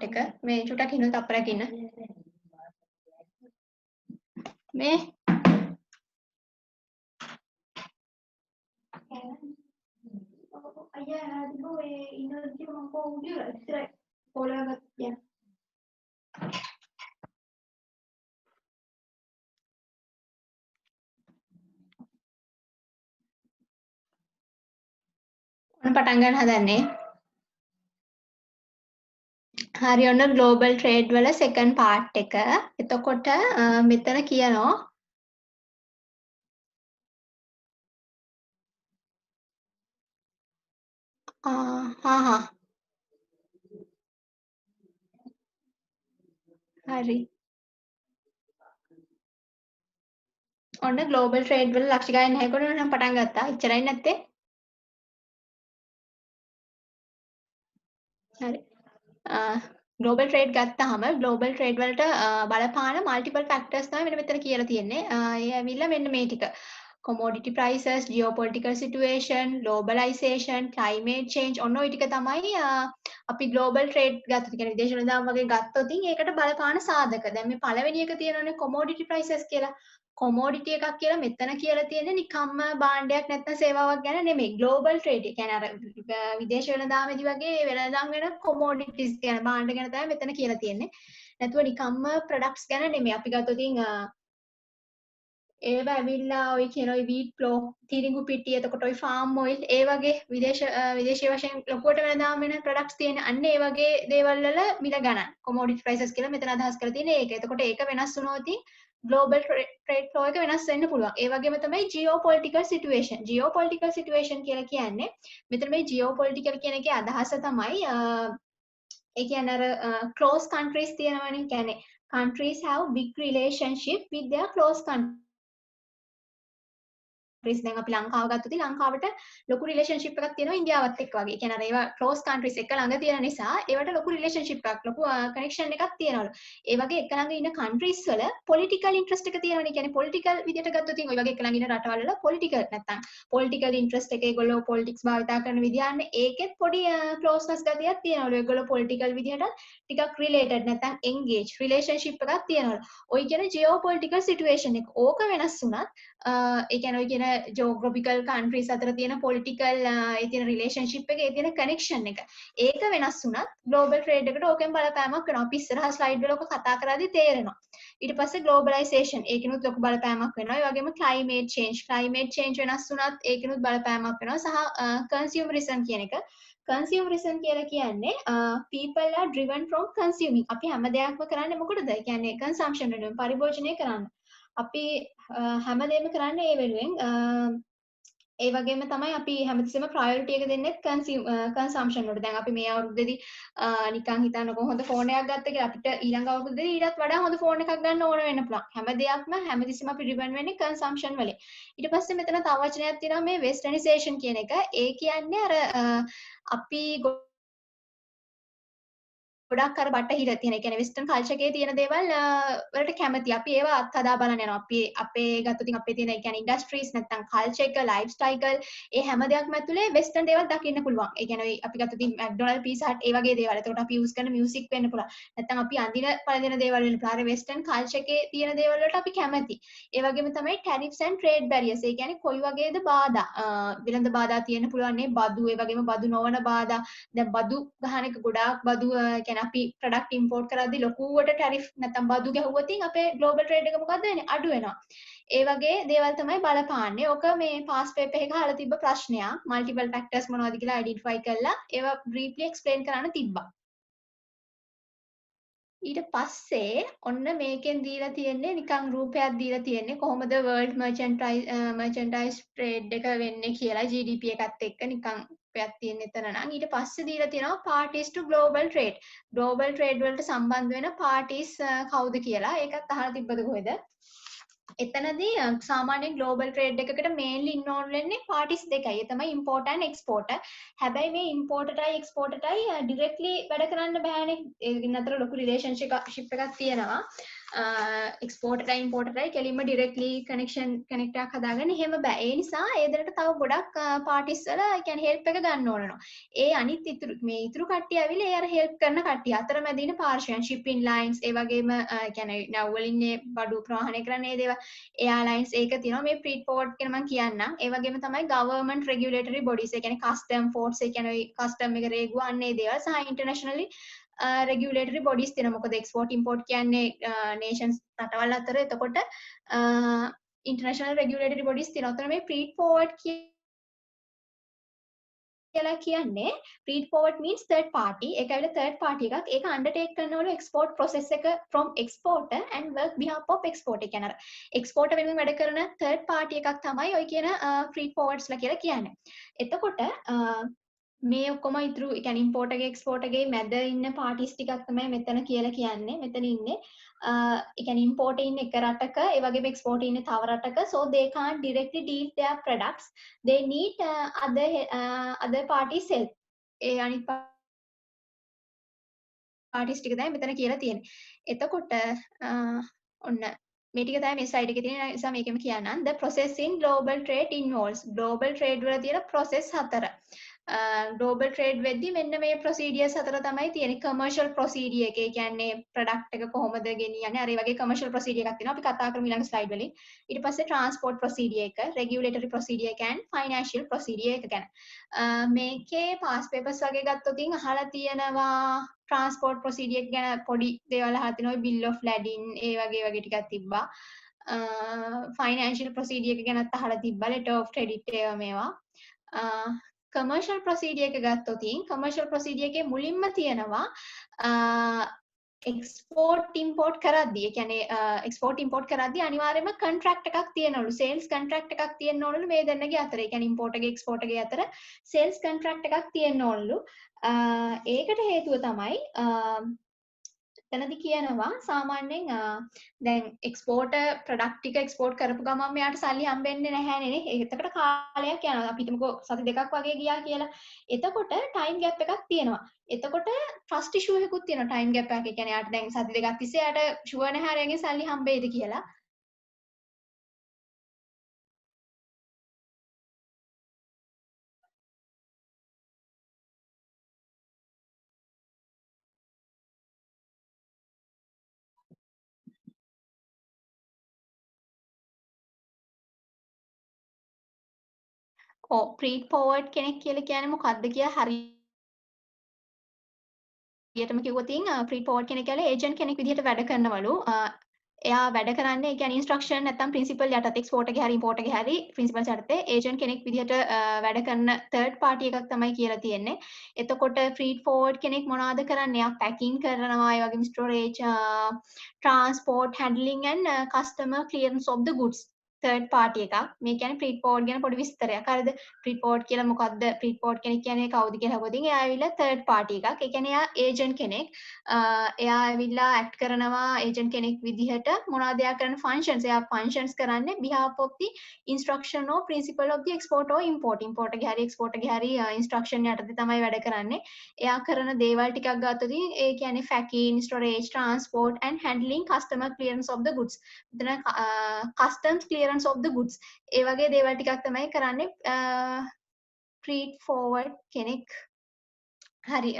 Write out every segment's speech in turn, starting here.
එක මේ චුට්ටක් ඉන්න තප්පරයක් ඉන්න මේ අයියා හදිබෝ ඒ ඉන්නෝදි මම කොහොමද ඉස්සර පොළවගත් යන ඔන්න පටන් ගන්න හදන්නේ හරි ඔන්න ග්ලෝබල් ට්‍රේඩ් වල සෙකන්ඩ් පාර්ට් එක. එතකොට මෙතන කියනවා හා හරි. ඔන්න ග්ලෝබල් ට්‍රේඩ් වල ලක්ෂ ගණන් නැහැ කොටන නම් පටන් ගත්තා. එච්චරයි නැත්තේ. හරි. ග්ලෝබල් ට්‍රේඩ් ගත්තාම ග්ලෝබල් ට්‍රේඩ් වලට බලපාන මල්ටිපල් ෆැක්ටර්ස් තමයි මෙතන කියලා තියෙන්නේ. ඒ ඇවිල්ලා මෙන්න මේ ටික. commodity prices, geopolitical situation, globalization, climate change ඔන්න ඔය ටික තමයි අපි global trade ගත්තොත් කියන්නේ විදේශ වෙළඳාම් වගේ ගත්තොත් ඒකට බලපාන සාධක. දැන් මේ පළවෙනි එක තියෙනවානේ commodity prices කියලා. commodity එකක් කියලා මෙතන කියලා තියෙන්නේ නිකම්ම භාණ්ඩයක් නැත්නම් සේවාවක් ගැන නෙමෙයි. global trade. ඒ කියන්නේ අර විදේශ වෙළඳාමේදී වගේ වෙළඳාම් වෙන commodities කියන භාණ්ඩ ගැන තමයි මෙතන කියලා තියෙන්නේ. නැතුව නිකම්ම products ගැන නෙමෙයි. අපි ගත්තොත් ඒව ඇවිල්ලා ඔය කියන ඔය වීට් ෆ්ලෝ තිරිඟු පිටි එතකොට ඔය ෆාම් ඔයිල් ඒ වගේ විදේශීය වශයෙන් ලොකුවට වෙනදාම වෙන ප්‍රොඩක්ට්ස් තියෙන අන්න ඒ වගේ දේවල් වල මිල ගණන් කොමෝඩිටි ප්‍රයිසස් කියලා මෙතන අදහස් කරලා තියෙන්නේ ඒක. එතකොට ඒක වෙනස් වුණොත් ග්ලෝබල් ට්‍රේඩ් ෆ්ලෝ එක වෙනස් වෙන්න පුළුවන්. ඒ වගේම තමයි ජියෝපොලිටිකල් සිටුේෂන්. ජියෝපොලිටිකල් සිටුේෂන් කියලා කියන්නේ මෙතන මේ ජියෝපොලිටිකල් කියන එකේ අදහස තමයි ඒ කියන්නේ අර close countries තියෙනවනේ. කියන්නේ countries have big relationship with their close countries. දැන් අපි ලංකාව ගත්තොත් ලංකාවට ලොකු රිලේෂන්ෂිප් එකක් තියෙනවා ඉන්දියාවත් එක්ක වගේ. ඒ කියන්නේ අර ඒවා ක්ලෝස් කන්ට්‍රීස් එක ළඟ තියෙන නිසා ඒවට ලොකු රිලේෂන්ෂිප් එකක් ලොකු කනෙක්ෂන් එකක් තියෙනවලු. ඒ වගේ එක ළඟ ඉන්න කන්ට්‍රීස් වල පොලිටිකල් ඉන්ට්‍රස්ට් එක තියෙනවනේ. ඒ කියන්නේ පොලිටිකල් විදියට ගත්තොත් ඔය වගේ එක ළඟ ඉන්න රටවල් වල පොලිටිකල් නැත්තම් පොලිටිකල් ඉන්ට්‍රස්ට් එක ඒගොල්ලෝ පොලිටික්ස් භාවිතා කරන විදිය අන්න ඒකෙත් පොඩි ක්ලෝස්නස් ගතියක් තියෙනවලු. ඒගොල්ලෝ පොලිටිකල් විදියට ටිකක් රිලේටඩ් නැත්තම් එන්ගේජ් රිලේෂන්ෂිප් එකක් තියෙනවලු. ඔය කියන ජියෝපොලිටිකල් සිටුේෂන් එක ඕක වෙනස් වුණත් ඒ කියන්නේ ඔය කියන ජෝග්‍රෆිකල් කන්ට්‍රීස් අතර තියෙන පොලිටිකල් ඒ තියෙන රිලේෂන්ෂිප් එක ඒ තියෙන කනෙක්ෂන් එක ඒක වෙනස් වුණත් ග්ලෝබල් ට්‍රේඩ් එකට ඕකෙන් බලපෑමක් වෙනවා. අපි ඉස්සරහා ස්ලයිඩ් වල ඔක කතා කරද්දී තේරෙනවා. ඊට පස්සේ ග්ලෝබලයිසේෂන් ඒකිනුත් ලොකු බලපෑමක් වෙනවා. ඒ වගේම ක්ලයිමේට් චේන්ජ් වෙනස් වුණත් ඒකිනුත් බලපෑමක් වෙනවා. සහ කන්සියුමරිසම් කියන එක කන්සියුමරිසම් කියලා කියන්නේ people are driven from consuming. අපි හැම දෙයක්ම කරන්නේ මොකටද? ඒ කියන්නේ කන්සම්ප්ෂන් වෙනුවෙන් පරිභෝජනය කරන්න. අපි හැමදේම කරන්නේ ඒ වෙනුවෙන් ඒ වගේම තමයි අපි හැමතිස්සෙම ප්‍රයොරිටි එක දෙන්නෙත් කන්සම්ප්ෂන් වලට. දැන් අපි මේ අවුරුද්දේදී නිකන් හිතන්නකො හොඳ ෆෝන් එකක් ගත්ත කියලා අපිට ඊළඟ අවුරුද්දේදී ඊටත් වඩා හොඳ ෆෝන් එකක් ගන්න ඕන වෙන්න පුළුවන්. හැම දෙයක්ම හැමතිස්සෙම අපි රිබන් වෙන්නේ කන්සම්ප්ෂන් වලින්. ඊට පස්සේ මෙතන තව වචනයක් තියෙනවා මේ වෙස්ටර්නයිසේෂන් කියන එක. ඒ කියන්නේ අර අපි ගොඩක් අර බටහිර තියෙන, ඒ කියන්නේ වෙස්ටර්න් කල්චර් එකේ තියෙන දේවල් වලට කැමති. අපි ඒවා අත්හදා බලන්න යනවා. අපි අපේ ගත්තොත් අපේ තියෙන ඒ කියන්නේ ඉන්ඩස්ට්‍රීස් නැත්නම් කල්චර් එක, ලයිෆ් ස්ටයිල් ඒ හැම දෙයක්ම ඇතුලේ වෙස්ටර්න් දේවල් දකින්න පුළුවන්. ඒ කියන්නේ අපි ගත්තොත් මැක්ඩොනල්ඩ්, පීසා හට් ඒ වගේ දේවල්. එතකොට අපි යූස් කරන මියුසික් වෙන්න පුළුවන්. නැත්නම් අපි අඳින පළඳින දේවල් වෙන්න පුළුවන්. අර වෙස්ටර්න් කල්චර් එකේ තියෙන දේවල් වලට අපි කැමති. ඒ වගේම තමයි ටැරිෆ්ස් ඇන්ඩ් ට්‍රේඩ් බැරියර්ස්. ඒ කියන්නේ කොයි වගේද බාධා. වෙළඳ බාධා තියෙන්න පුළුවන් නේ. බදු, ඒ වගේම බදු නොවන බාධා. දැන් බදු ගහන එක ගොඩාක් බදු කියන්නේ අපි ප්‍රොඩක්ට් ඉම්පෝර්ට් කරද්දී ලොකුවට ටැරිෆ් නැත්නම් බදු ගැහුවොත් අපේ ග්ලෝබල් ට්‍රේඩ් එක මොකද්ද වෙන්නේ? අඩු වෙනවා. ඒ වගේ දේවල් තමයි බලපාන්නේ. ඔක මේ පාස් පේපර් එකක අහලා තිබ්බ ප්‍රශ්නයක්. මල්ටිපල් ෆැක්ටර්ස් මොනවද කියලා අයිඩෙන්ටිෆයි කරලා ඒවා බ්‍රීෆ්ලි එක්ස්ප්ලেইন කරන්න තිබ්බා. ඊට පස්සේ ඔන්න මේකෙන් දීලා තියෙන්නේ නිකන් රූපයක් දීලා තියෙන්නේ කොහොමද වර්ල්ඩ් මර්චන්ඩයිස් ට්‍රේඩ් එක වෙන්නේ කියලා GDP එකත් එක්ක නිකන් රූපයක් තියෙන එතන නම් ඊට පස්සේ දීලා තියෙනවා parties to global trade. global trade වලට සම්බන්ධ වෙන parties කවුද කියලා. ඒකත් අහලා තිබ්බද කොහෙද? එතනදී සාමාන්‍ය ග්ලෝබල් ට්‍රේඩ් එකකට මේන්ලි ඉන්වෝල්ව් වෙන්නේ පාටිස් දෙකයි. ඒ තමයි ඉම්පෝර්ටර් ඇන්ඩ් එක්ස්පෝර්ටර්. හැබැයි මේ ඉම්පෝර්ටර්ටයි එක්ස්පෝර්ටර්ටයි ඩිරෙක්ට්ලි වැඩ කරන්න බෑනේ. ඒ අතර ලොකු රිලේෂන්ෂිප් එකක් තියෙනවා. එක්ස්පෝර්ටරයි ඉම්පෝර්ටරයි කෙලින්ම ඩිරෙක්ට්ලි කනෙක්ට් එකක් හදාගන්න එහෙම බෑ. ඒ නිසා ඒ දෙකට තව ගොඩක් පාටිස් වල කියන්නේ හෙල්ප් එක ගන්න ඕනනවා. ඒ අනිත් ඉතුරු කට්ටිය ඇවිල්ලා ඒ අර හෙල්ප් කරන කට්ටිය අතරමැද ඉන්න පාර්ශ්වයන් ෂිපින් ලයින්ස් ඒ වගේම කියන්නේ නැව්වලින් මේ බඩු ප්‍රවාහනය කරන ඒ දේවල් එයාලයින්ස් ඒක තියෙනවා. මේ ප්‍රීට් ෆෝවර්ඩ් කියන මම කියන්නම්. ඒ වගේම තමයි ගවර්න්මන්ට් රෙගියුලේටරි බොඩිස් ඒ කියන්නේ කස්ටම් ෆෝර්ස් ඒ කියන්නේ කස්ටම් එක රේගුව අන්න ඒ දේවල් සහ ඉන්ටර්නැෂනලි රෙගියුලේටරි බොඩිස් තියෙනවා. මොකද එක්ස්පෝර්ට් ඉම්පෝර්ට් කියන්නේ නේෂන්ස් රටවල් අතර එතකොට ඉන්ටර්නැෂනල් රෙගියුලේටරි බොඩිස් තියෙනවා. අතන මේ ප්‍රීට් ෆෝවර්ඩ් කියලා කියන්නේ ප්‍රීට් ෆෝවර්ඩ් means third party. ඒක ඇවිල්ලා third party එකක්. ඒක undertake කරනවලු export process එක from exporter and work behalf of exporter. ඒ කියන්නේ අර exporter වෙනුවෙන් වැඩ කරන third party එකක් තමයි ඔය කියන ප්‍රීට් ෆෝවර්ඩ්ස් ලා කියලා කියන්නේ. එතකොට මේ ඔක්කොම ඉතුරු ඒ කියන්නේ import එකේ export එකේ මැද ඉන්න parties ටිකක් තමයි මෙතන කියලා කියන්නේ. මෙතන ඉන්නේ ඒ කියන්නේ import ඉන්න එක රටක ඒ වගේම export ඉන්න තව රටක so they can't directly deal their products. They need other parties help. ඒ අනිත් parties ටික තමයි මෙතන කියලා තියෙන්නේ. එතකොට ඔන්න මේ ටික තමයි මේ slide එකේ තියෙන නිසා මේකෙම කියන්නම්. The process in global trade involves global trade වල තියෙන process 4. global trade වෙද්දි මෙන්න මේ procedures 4 තමයි තියෙන්නේ. commercial procedure එක. ඒ කියන්නේ product එක කොහොමද ගෙනියන්නේ. අර ඒ වගේ commercial procedure එකක් තියෙනවා. අපි කතා කරමු ඊළඟ slide වලින්. ඊට පස්සේ transport procedure එක, regulatory procedure එක and financial procedure එක ගැන. මේකේ past papers වගේ ගත්තොත් අහලා තියෙනවා transport procedure එක ගැන පොඩි දේවල් අහලා තිනවා. bill of lading ඒ වගේ ටිකක් තිබ්බා. financial procedure එක ගැනත් අහලා තිබ්බා. letter of credit ඒවා මේවා. commercial procedure එක ගත්තොත් commercial procedure එකේ මුලින්ම තියෙනවා export import කරද්දී ඒ කියන්නේ export import කරද්දී අනිවාර්යයෙන්ම contract එකක් තියෙනවලු sales contract එකක් තියෙන්න ඕනලු මේ දෙන්නගේ අතර. ඒ කියන්නේ import එකේ export එකේ අතර sales contract එකක් තියෙන්න ඕනලු. ඒකට හේතුව තමයි එතනදි කියනවා සාමාන්‍යයෙන් දැන් එක්ස්පෝර්ටර් ප්‍රොඩක්ට් ටික එක්ස්පෝර්ට් කරපු ගමන් මෙයාට සල්ලි හම්බෙන්නේ නැහැනේ නේ. ඒකට කාලයක් යනවා. අපි හිතමුකෝ සති දෙකක් වගේ ගියා කියලා. එතකොට ටයිම් ගැප් එකක් තියෙනවා. එතකොට ට්‍රස්ට් ඉෂුව එකකුත් තියෙනවා ටයිම් ගැප් එකක්. ඒ කියන්නේ යාට දැන් සති දෙකක් තිස්සේ යාට ෂුවර් නැහැ අරගෙන් සල්ලි හම්බෙයිද කියලා. ඔව් ප්‍රීට් ෆෝවර්ඩ් කෙනෙක් කියලා කියන්නේ මොකක්ද කියලා හරියටම කිව්වොත් ප්‍රීට් ෆෝවර්ඩ් කෙනෙක් කියලා ඒජන්ට් කෙනෙක් විදිහට වැඩ කරනවලු. එයා වැඩ කරන්නේ ඒ කියන්නේ ඉන්ස්ට්‍රක්ෂන් නැත්නම් ප්‍රින්සිපල් යටතේ එක්ස්පෝර්ට් එකේ හරි ඉම්පෝර්ට් එකේ හරි ප්‍රින්සිපල්ස් යටතේ ඒජන්ට් කෙනෙක් විදිහට වැඩ කරන තර්ඩ් පාර්ටි එකක් තමයි කියලා තියෙන්නේ. එතකොට ප්‍රීට් ෆෝවර්ඩ් කෙනෙක් මොනවද කරන්නේ? එයා පැකින් කරනවා, ඒ වගේම storage, transport, handling and customer clearance of the goods. Third party එකක්. මේ කියන්නේ ප්‍රීට් ෆෝවර්ඩ් ගැන පොඩි විස්තරයක්. හරිද? ප්‍රීට් ෆෝවර්ඩ් කියලා මොකක්ද? ප්‍රීට් ෆෝවර්ඩ් කෙනෙක් කියන්නේ කවුද කියලා හොයද්දී එයා ඇවිල්ලා තර්ඩ් පාර්ටි එකක්. ඒ කියන්නේ එයා ඒජන්ට් කෙනෙක්. එයා ඇවිල්ලා ඇක්ට් කරනවා ඒජන්ට් කෙනෙක් විදිහට මොනවද එයා කරන ෆන්ක්ෂන්ස් එයා ෆන්ක්ෂන්ස් කරන්නේ behalf of the instruction or principle of the export or import එකේ හරි export එකේ හරි ඉන්ස්ට්‍රක්ෂන් යටතේ තමයි වැඩ කරන්නේ එයා කරන දේවල් ටිකක් ගත්තොත් ඒ කියන්නේ packing storage transport and handling customer clearance of the goods මෙතන customs clearance of the goods ඒ වගේ දේවල් ටිකක් තමයි කරන්නේ freight forward කෙනෙක් හරි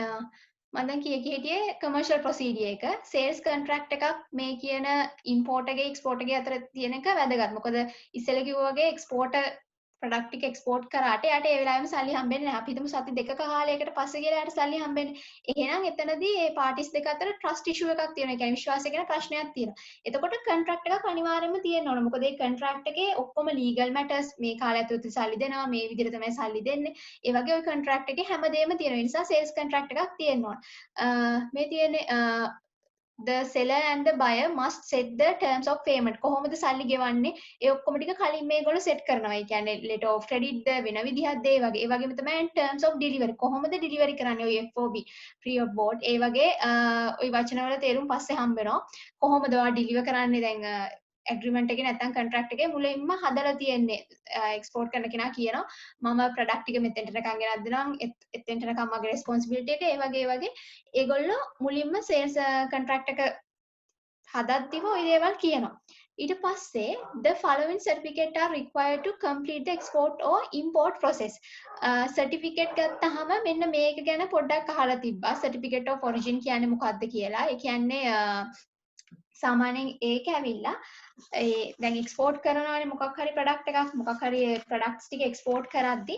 මම දැන් කිය හිටියේ කමර්ෂල් ප්‍රොසීඩියර් එක සේල්ස් කොන්ට්‍රැක්ට් එකක් මේ කියන ඉම්පෝර්ට් එකේ එක්ස්පෝර්ට් එකේ අතර තියෙන එක වැදගත්. මොකද ඉස්සෙල්ලා කිව්වා වගේ එක්ස්පෝර්ටර් ප්‍රොඩක්ට් ටික එක්ස්පෝර්ට් කරාට එයාට ඒ වෙලාවෙම සල්ලි හම්බෙන්නේ නැහැ. අපි හිතමු සති දෙකක කාලයකට පස්සේ කියලා එයාට සල්ලි හම්බෙන්නේ. එහෙනම් එතනදී මේ පාටිස් දෙක අතර ට්‍රස්ට් ඉෂුව එකක් තියෙනවා. ඒ කියන්නේ විශ්වාසය ගැන ප්‍රශ්නයක් තියෙනවා. එතකොට කොන්ට්‍රැක්ට් එකක් අනිවාර්යයෙන්ම තියෙන්න ඕන. මොකද මේ කොන්ට්‍රැක්ට් එකේ ඔක්කොම ලීගල් මැටර්ස් මේ කාලය ඇතුළත සල්ලි දෙනවා මේ විදිහට තමයි සල්ලි දෙන්නේ. ඒ වගේ ওই කොන්ට්‍රැක්ට් එකේ හැමදේම තියෙනවා. ඒ නිසා සේල්ස් කොන්ට්‍රැක්ට් එකක් තියෙන්න ඕන. මේ තියෙන්නේ the seller and the buyer must set the terms of payment කොහොමද සල්ලි ගෙවන්නේ ඒ ඔක්කොම ටික කලින් මේගොල්ලෝ සෙට් කරනවා. ඒ කියන්නේ letter of credit ද වෙන විදිහක්ද ඒ වගේ. ඒ වගේම තමයි terms of delivery කොහොමද delivery කරන්නේ ඔය FOB free of board ඒ වගේ ওই වචනවල තේරුම් පස්සේ හම්බ වෙනවා. කොහොමද ඔයා deliver කරන්නේ දැන් ඇග්‍රීමන්ට් එකේ නැත්නම් කොන්ට්‍රැක්ට් එකේ මුලින්ම හදලා තියෙන්නේ එක්ස්පෝර්ට් කරන කෙනා කියනවා මම ප්‍රොඩක්ට් ටික මෙතෙන්ට නිකන් ගෙනත් දෙනවා එතෙන්ට නිකන් මගේ රෙස්පොන්සිබිලිටි එක ඒ වගේ ඒගොල්ලෝ මුලින්ම සේල්ස් කොන්ට්‍රැක්ට් එක හදද්දිම ওই දේවල් කියනවා. ඊට පස්සේ the following certificate are required to complete the export or import process. certificate ගත්තාම මෙන්න මේක ගැන පොඩ්ඩක් අහලා තිබ්බා. certificate of origin කියන්නේ මොකක්ද කියලා. ඒ කියන්නේ සාමාන්‍යයෙන් ඒක ඇවිල්ලා දැන් එක්ස්පෝර්ට් කරනවානේ මොකක් හරි ප්‍රොඩක්ට් එකක් මොකක් හරි ප්‍රොඩක්ට්ස් ටික එක්ස්පෝර්ට් කරද්දි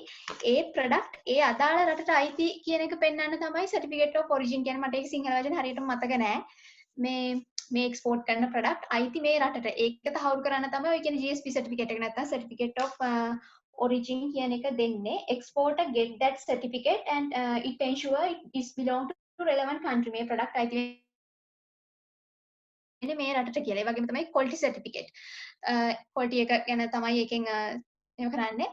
ඒ ප්‍රොඩක්ට් ඒ අදාළ රටට අයිති කියන එක පෙන්වන්න තමයි සර්ටිෆිකේට් ඔෆ් ඔරිජින් කියන්නේ. මට ඒක සිංහල වචන හරියටම මතක නෑ. මේ එක්ස්පෝර්ට් කරන ප්‍රොඩක්ට් අයිති මේ රටට ඒක තහවුරු කරන්න තමයි ඔය කියන GSP සර්ටිෆිකේට් එක නැත්නම් සර්ටිෆිකේට් ඔෆ් origin කියන එක දෙන්නේ. exporter get that certificate and it ensure it is belong to relevant country. මේ ප්‍රොඩක්ට් අයිති මේ රටට කියලා. ඒ වගේම තමයි quality certificate. quality එක ගැන තමයි එකෙන් එහෙම කරන්නේ.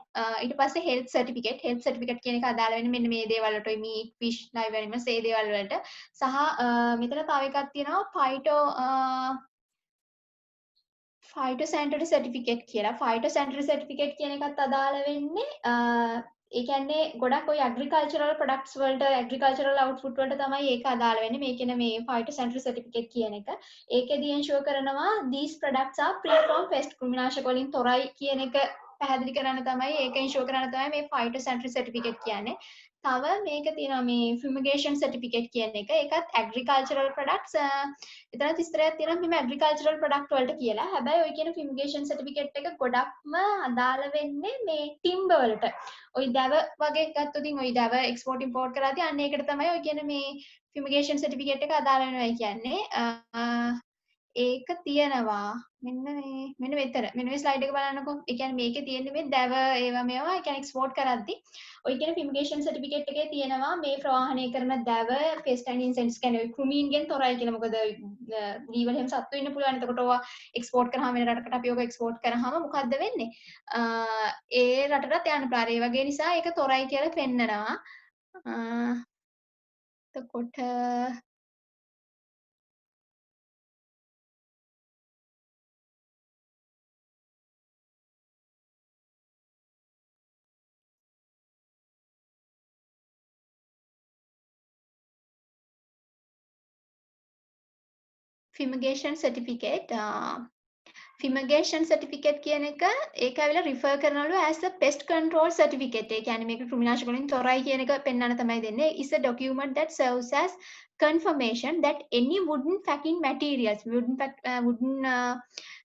ඊට පස්සේ health certificate. health certificate කියන එක අදාළ වෙන්නේ මෙන්න මේ දේවල් වලට. meat, fish, live animals ඒ දේවල් වලට. සහ මෙතන තව එකක් තියෙනවා phytosanitary certificate කියලා. phytosanitary certificate කියන එකත් අදාළ වෙන්නේ ඒ කියන්නේ ගොඩක් ඔය agricultural products වලට agricultural output වලට තමයි ඒක අදාළ වෙන්නේ. මේ කියන මේ phytosanitary certificate කියන එක. ඒකෙදී ensure කරනවා these products are free from pest කෘමිනාශක වලින් තොරයි කියන එක පැහැදිලි කරන්න තමයි ඒක ensure කරන්න තමයි මේ phytosanitary certificate කියන්නේ. තව මේක තියෙනවා මේ fumigation certificate කියන එක. ඒකත් agricultural products එතන විස්තරයක් තියෙනවා මේ agricultural product වලට කියලා. හැබැයි ඔය කියන fumigation certificate එක ගොඩක්ම අදාළ වෙන්නේ මේ timber වලට. ඔය දැව වගේ ගත්තොත් ඔය දැව export import කරාදී අන්න ඒකට තමයි ඔය කියන මේ fumigation certificate එක අදාළ වෙනවා කියන්නේ. ඒක තියෙනවා මෙන්න මෙතන මෙන්න මේ ස්ලයිඩ් එක බලන්නකෝ. ඒ කියන්නේ මේකේ තියෙන්නේ මේ දැව ඒවා මේවා ඒ කියන්නේ එක්ස්පෝර්ට් කරද්දි ඔය කියන ෆිමිගේෂන් සර්ටිෆිකේට් එකේ තියෙනවා මේ ප්‍රවාහනය කරන දැව පෙස්ට් ඇන්ඩ් ඉන්සෙක්ට්ස් කියන්නේ ඔය කෘමීන්ගෙන් තොරයි කියලා. මොකද ලී වල හැම සත්තු ඉන්න පුළුවන්. එතකොට ඔවා එක්ස්පෝර්ට් කරාම වෙන රටකට අපි ඔක එක්ස්පෝර්ට් කරාම මොකද්ද වෙන්නේ? ඒ රටටත් යන්න පුළුවන්. ඒ වගේ නිසා ඒක තොරයි කියලා පෙන්නනවා. එතකොට fumigation certificate fumigation certificate කියන එක ඒක ඇවිල්ලා refer කරනවලු as a pest control certificate. ඒ කියන්නේ මේක කෘමිනාශක වලින් තොරයි කියන එක පෙන්වන්න තමයි දෙන්නේ. is a document that serves as confirmation that any wooden packing materials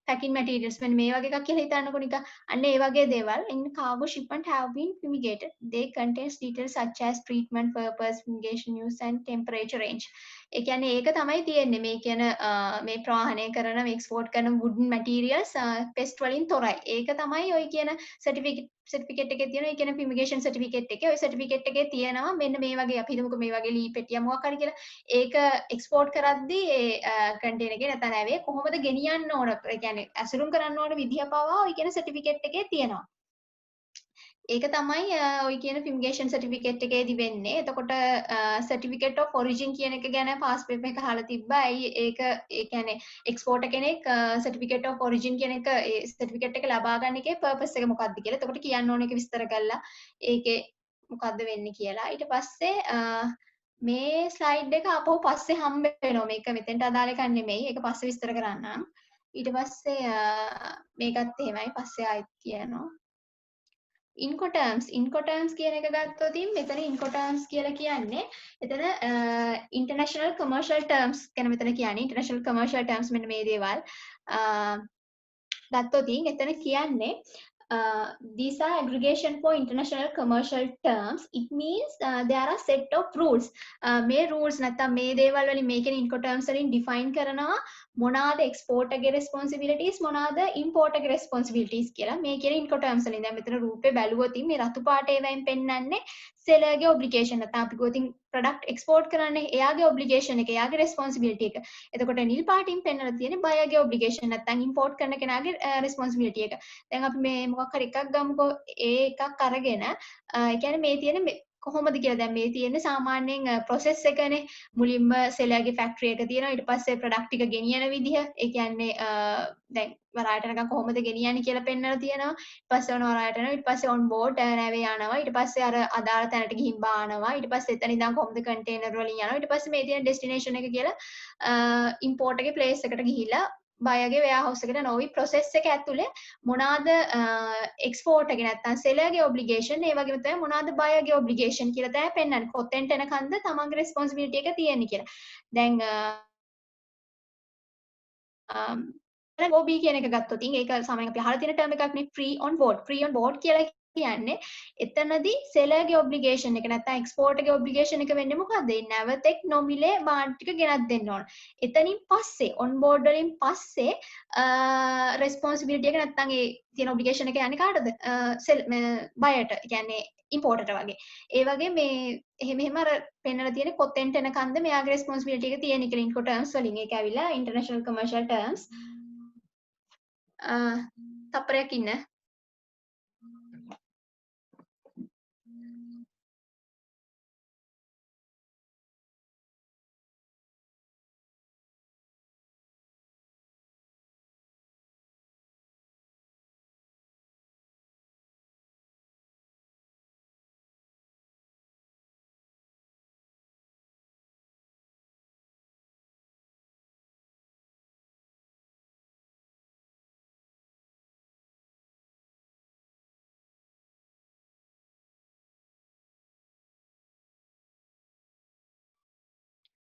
packing materials මෙන්න මේ වගේ එකක් කියලා හිතන්නකො නිකන්. අන්න ඒ වගේ දේවල් in cargo shipment have been fumigated. They contains details such as treatment purpose, fumigation use and temperature range. ඒ කියන්නේ ඒක තමයි තියෙන්නේ මේ කියන මේ ප්‍රවාහනය කරන මේ එක්ස්පෝර්ට් කරන wooden materials pest වලින් තොරයි. ඒක තමයි ඔය කියන certificate එකේ තියෙන ඒ කියන fumigation certificate එකේ. ඔය certificate එකේ තියෙනවා මෙන්න මේ වගේ අපි හිතමුකෝ මේ වගේ ලී පෙට්ටිය මොකක් හරි කියලා. ඒක එක්ස්පෝර්ට් කරද්දී ඒ කන්ටේනර් එකේ නැත්නම් ඇවේ කොහොමද ගෙනියන්න ඕන? ඒ කියන්නේ ඇසුරුම් කරන්න ඕන විදිහ පවා ඔය කියන certificate එකේ තියෙනවා. ඒක තමයි ඔය කියන fumigation certificate එකේදී වෙන්නේ. එතකොට certificate of origin කියන එක ගැන past paper එක අහලා තිබ්බා. ඇයි ඒක ඒ කියන්නේ exporter කෙනෙක් certificate of origin කියන එක ඒ certificate එක ලබා ගන්න එකේ purpose එක මොකක්ද කියලා. එතකොට කියන්න ඕන එක විස්තර කරලා ඒකේ මොකද්ද වෙන්නේ කියලා. ඊට පස්සේ මේ ස්ලයිඩ් එක අපහු පස්සේ හම්බ වෙනවා. මේක මෙතෙන්ට අදාළ එකක් නෙමෙයි. ඒක පස්සේ විස්තර කරන්නම්. ඊට පස්සේ මේකත් එහෙමයි. පස්සේ ආයෙත් කියනවා. Incoterms කියන එක ගත්තොත් මෙතන Incoterms කියලා කියන්නේ එතන international commercial terms ගැන මෙතන කියන්නේ international commercial terms මෙන්න මේ දේවල් ගත්තොත් එතන කියන්නේ these are aggregation for international commercial terms. It means there are set of rules. මේ rules නැත්තම් මේ දේවල් වලින් මේකෙන් Incoterms වලින් define කරනවා මොනවාද export එකේ responsibilities මොනවාද import එකේ responsibilities කියලා. මේ කියන Incoterms වලින් දැන් මෙතන රූපේ බැලුවොත් මේ රතු පාට ඒවායින් පෙන්වන්නේ seller ගේ obligation නැත්නම් අපි ගොතින් product export කරන්නේ එයාගේ obligation එක එයාගේ responsibility එක. එතකොට නිල් පාටින් පෙන්වලා තියෙන්නේ buyer ගේ obligation නැත්නම් import කරන කෙනාගේ responsibility එක. දැන් අපි මේ මොකක් හරි එකක් ගමුකෝ ඒ එකක් අරගෙන ඒ කියන්නේ මේ තියෙන කොහොමද කියලා දැන් මේ තියෙන්නේ සාමාන්‍යයෙන් ප්‍රොසෙස් එකනේ මුලින්ම සෙලර්ගේ ෆැක්ටරි එක තියෙනවා ඊට පස්සේ ප්‍රොඩක්ට් ටික ගෙනියන විදිහ ඒ කියන්නේ දැන් වරායට නිකන් කොහොමද ගෙනියන්නේ කියලා පෙන්නලා තියෙනවා ඊට පස්සේ ඔන්න වරායට යනවා ඊට පස්සේ ඔන් බෝඩ් නැවේ යනවා ඊට පස්සේ අර අදාළ තැනට ගිහින් බානවා ඊට පස්සේ එතන ඉඳන් කොහොමද කන්ටේනර් වලින් යනවා ඊට පස්සේ මේ තියෙන ඩෙස්ටිනේෂන් එක කියලා ඉම්පෝර්ට් එකේ ප්ලේස් එකට ගිහිල්ලා බයගේ වෙයාහවුස් එකට නොවි ප්‍රොසෙස් එක ඇතුලේ මොනවාද එක්ස්පෝර්ට් එකේ නැත්තම් සෙලර්ගේ ඔබ්ලිගේෂන් ඒ වගේම තමයි මොනවාද බයර්ගේ ඔබ්ලිගේෂන් කියලා තමයි පෙන්වන්නේ. කොතෙන්ට එනකන්ද තමන්ගේ රෙස්පොන්සිබිලිටි එක තියෙන්නේ කියලා. දැන් OB කියන එක ගත්තොත් ඒක සාමාන්‍යයෙන් අපි අහලා තියෙන ටර්ම් එකක් නේ free on board. free on board කියලා කියන්නේ එතනදී සෙලර්ගේ ඔබ්ලිගේෂන් එක නැත්නම් එක්ස්පෝර්ට් එකේ ඔබ්ලිගේෂන් එක වෙන්නේ මොකද්ද? ඒ නැවතෙක් නොමිලේ බාන්ඩ් ටික ගෙනත් දෙන්න ඕන. එතනින් පස්සේ ඔන් බෝඩ් වලින් පස්සේ රෙස්පොන්සිබිලිටි එක නැත්නම් ඒ තියෙන ඔබ්ලිගේෂන් එක යන්නේ කාටද? බයර්ට. ඒ කියන්නේ ඉම්පෝර්ටර්ට වගේ. ඒ වගේ මේ එහෙම අර පෙන්නලා තියෙන කොතෙන්ට එනකන්ද මෙයාගේ රෙස්පොන්සිබිලිටි එක තියෙන්නේ කියලා ඉන්කෝ ටර්ම්ස් වලින්. ඒක ඇවිල්ලා ඉන්ටර්නැෂනල් කමර්ෂල් ටර්ම්ස්. තප්පරයක් ඉන්න.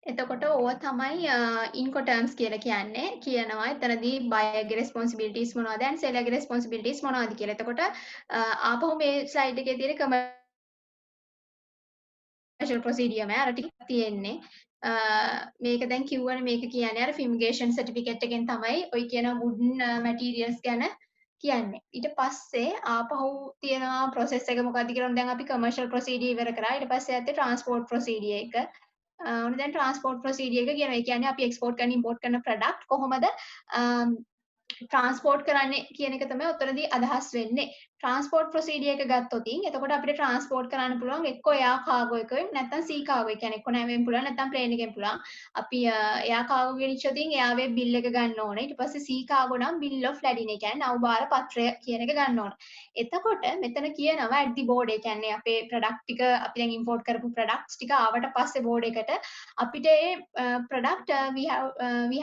එතකොට ඕවා තමයි ඉන්කොටර්ම්ස් කියලා කියන්නේ. කියනවා එතනදී බයර්ගේ රෙස්පොන්සිබිලිටීස් මොනවද and සෙලර්ගේ රෙස්පොන්සිබිලිටීස් මොනවද කියලා. එතකොට ආපහු මේ ස්ලයිඩ් එකේ තියෙන කමර්ෂල් ප්‍රොසීඩියර් අර ටික තියෙන්නේ. මේක දැන් කිව්වනේ මේක කියන්නේ අර ෆිමිගේෂන් සර්ටිෆිකේට් එකෙන් තමයි ඔය කියන වුඩන් මැටීරියල්ස් ගැන කියන්නේ. ඊට පස්සේ ආපහු තියෙනවා ප්‍රොසෙස් එක මොකක්ද කියලා දැන් අපි කමර්ෂල් ප්‍රොසීඩියර් ඉවර කරා. ඊට පස්සේ ඇත්තේ ට්‍රාන්ස්පෝර්ට් ප්‍රොසීඩියර් එක. ඔන්න දැන් ට්‍රාන්ස්පෝර්ට් ප්‍රොසීඩියර් එක කියනවා. ඒ කියන්නේ අපි එක්ස්පෝර්ට් කරන ඉම්පෝර්ට් කරන ප්‍රොඩක්ට් කොහොමද ට්‍රාන්ස්පෝර්ට් කරන්නේ කියන එක තමයි උතරදී අදහස් වෙන්නේ. ට්‍රාන්ස්පෝර්ට් ප්‍රොසීඩියර් එක ගත්තොතින් එතකොට අපිට ට්‍රාන්ස්පෝර්ට් කරන්න පුළුවන් එක්ක එයා කාගෝ එකෙන් නැත්නම් සී කාගෝ එක කියන්නේ එක්ක නැවෙන් පුළුවන් නැත්නම් ප්ලේන් එකෙන් පුළුවන්. අපි එයා කාගෝ ගෙනිච්චොතින් එයාගේ බිල් එක ගන්න ඕනේ. ඊට පස්සේ සී කාගෝ නම් බිල් ඔෆ් ලැඩින් ඒ කියන්නේ නවුභාර පත්‍රය කියන එක ගන්න ඕනේ. එතකොට මෙතන කියනවා ඇට් දි බෝඩ් ඒ කියන්නේ අපේ ප්‍රොඩක්ට් ටික අපි දැන් ඉම්පෝර්ට් කරපු ප්‍රොඩක්ට්ස් ටික ආවට පස්සේ බෝඩ් එකට අපිට ඒ product we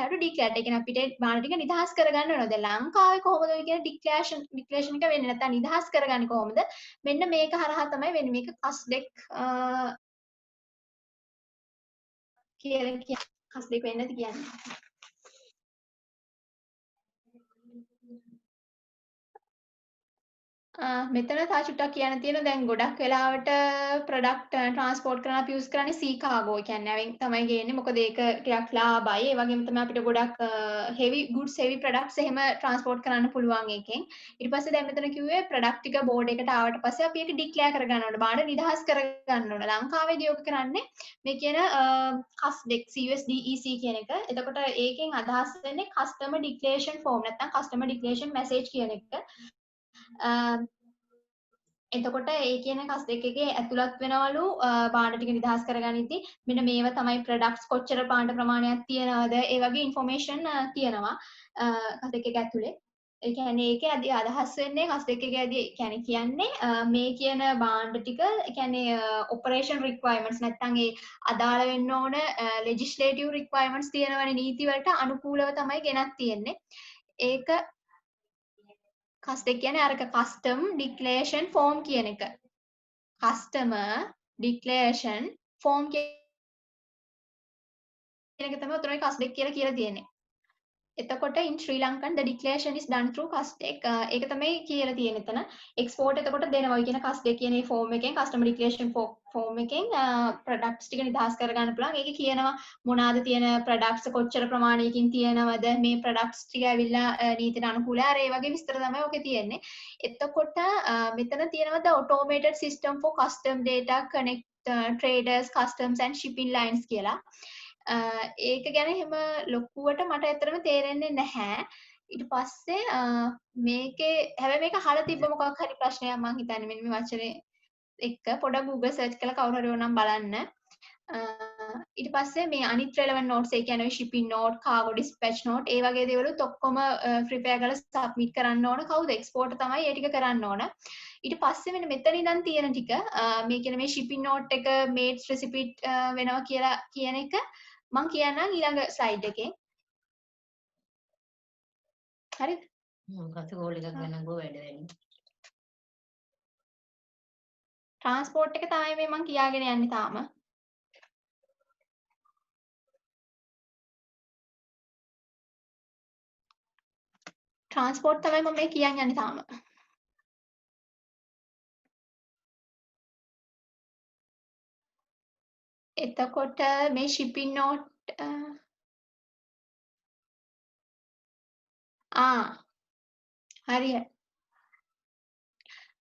have to declare ඒ කියන්නේ අපිට බාන ටික නිදහස් කරගන්න ඕනේ. දැන් ලංකාවේ කොහොමද ඔය කියන ඩික්ලරේෂන් එක වෙන්නේ නැත්නම් නිදහස් කරගන්නේ කොහොමද? මෙන්න මේක හරහා තමයි වෙන්නේ. මේක කස්ඩෙක් කියලා කියන්නේ. කස්ඩෙක් වෙන්නේ නැති කියන්නේ. මෙතන තව චුට්ටක් කියන්න තියෙන දැන් ගොඩක් වෙලාවට ප්‍රොඩක්ට් ට්‍රාන්ස්පෝර්ට් කරන අපි යූස් කරන්නේ සී කාගෝ. ඒ කියන්නේ නැවෙන් තමයි ගේන්නේ. මොකද ඒක ටිකක් ලාභයි. ඒ වගේම තමයි අපිට ගොඩක් හෙවි ගුඩ්ස් හෙවි ප්‍රොඩක්ට්ස් එහෙම ට්‍රාන්ස්පෝර්ට් කරන්න පුළුවන් එකෙන්. ඊට පස්සේ දැන් මෙතන කිව්වේ ප්‍රොඩක්ට් ටික බෝඩ් එකට ආවට පස්සේ අපි ඒක ඩික්ලෙයාර් කරගන්න ඕනේ. බාඩ නිදහස් කරගන්න ඕනේ. ලංකාවේදී ඔක කරන්නේ මේ කියන කස්ඩෙක් CUSDEC කියන එක. එතකොට ඒකෙන් අදහස් වෙන්නේ කස්ටමර් ඩික්ලරේෂන් ෆෝම් නැත්නම් කස්ටමර් ඩික්ලරේෂන් මැසේජ් කියන එක. එතකොට ඒ කියන කස් දෙකේ ඇතුළත් වෙනවලු බාණ්ඩ ටික නිදහස් කරගනිද්දි මෙන්න මේව තමයි ප්‍රොඩක්ට්ස් කොච්චර බාණ්ඩ ප්‍රමාණයක් තියෙනවද ඒ වගේ ඉන්ෆෝමේෂන් තියෙනවා කස් දෙකේ ඇතුලේ. ඒ කියන්නේ ඒකේ අදහස් වෙන්නේ කස් දෙකේදී කියන්නේ මේ කියන බාණ්ඩ ටික ඒ කියන්නේ ඔපරේෂන් රික්වයර්මන්ට්ස් නැත්නම් ඒ අදාළ වෙන්න ඕන ලෙජිස්ලේටිව් රික්වයර්මන්ට්ස් තියෙනවනේ නීති වලට අනුකූලව තමයි ගෙනත් තියෙන්නේ. ඒක කස්ටෙක් කියන්නේ අරක කස්ටම් ඩික්ලරේෂන් ෆෝම් කියන එක. කස්ටමර් ඩික්ලරේෂන් ෆෝම් කියන එක තමයි උතරේ කස්ටෙක් කියලා තියෙන්නේ. එතකොට in Sri Lankan the declaration is done through Castec ඒක තමයි කියලා තියෙන එතන export එතකොට දෙනවා කියන Castec කියන මේ form එකෙන් customer declaration form එකෙන් products ටික නිදහස් කරගන්න පුළුවන් ඒක කියනවා මොනවාද තියෙන products කොච්චර ප්‍රමාණයකින් තියෙනවද මේ products ටික ඇවිල්ලා නීතියට අනුකූලයි අර ඒ වගේ විස්තර තමයි ඔකේ තියෙන්නේ එතකොට මෙතන තියෙනවා the automated system for custom data connect traders customs and shipping lines කියලා ඒක ගැන එහෙම ලොකුවට මට ඇත්තටම තේරෙන්නේ නැහැ. ඊට පස්සේ මේකේ හැබැයි මේක අහලා තිබ්බ මොකක් හරි ප්‍රශ්නයක් මම හිතන්නේ මෙන්න මේ වචනේ එක්ක පොඩක් Google search කරලා කවුරු හරි ඕනම් බලන්න. ඊට පස්සේ මේ අනිත් relevant notes ඒ කියන්නේ shipping note, cargo dispatch note ඒ වගේ දේවලුත් ඔක්කොම prepare කරලා submit කරන්න ඕන. කවුද export තමයි ඒ ටික කරන්න ඕන. ඊට පස්සේ මෙන්න මෙතන ඉඳන් තියෙන ටික මේ කියන මේ shipping note එක mates receipt වෙනවා කියලා කියන එක මම කියන්නම් ඊළඟ slide එකෙන්. හරිද? මොකක්ද ගෝල් එකක් ගන්න ගෝ වැඩ වෙන්නේ. transport එක තමයි මේ මම කියාගෙන යන්නේ තාම. transport තමයි මම මේ කියන්න යන්නේ තාම. එතකොට මේ shipping note හරිය.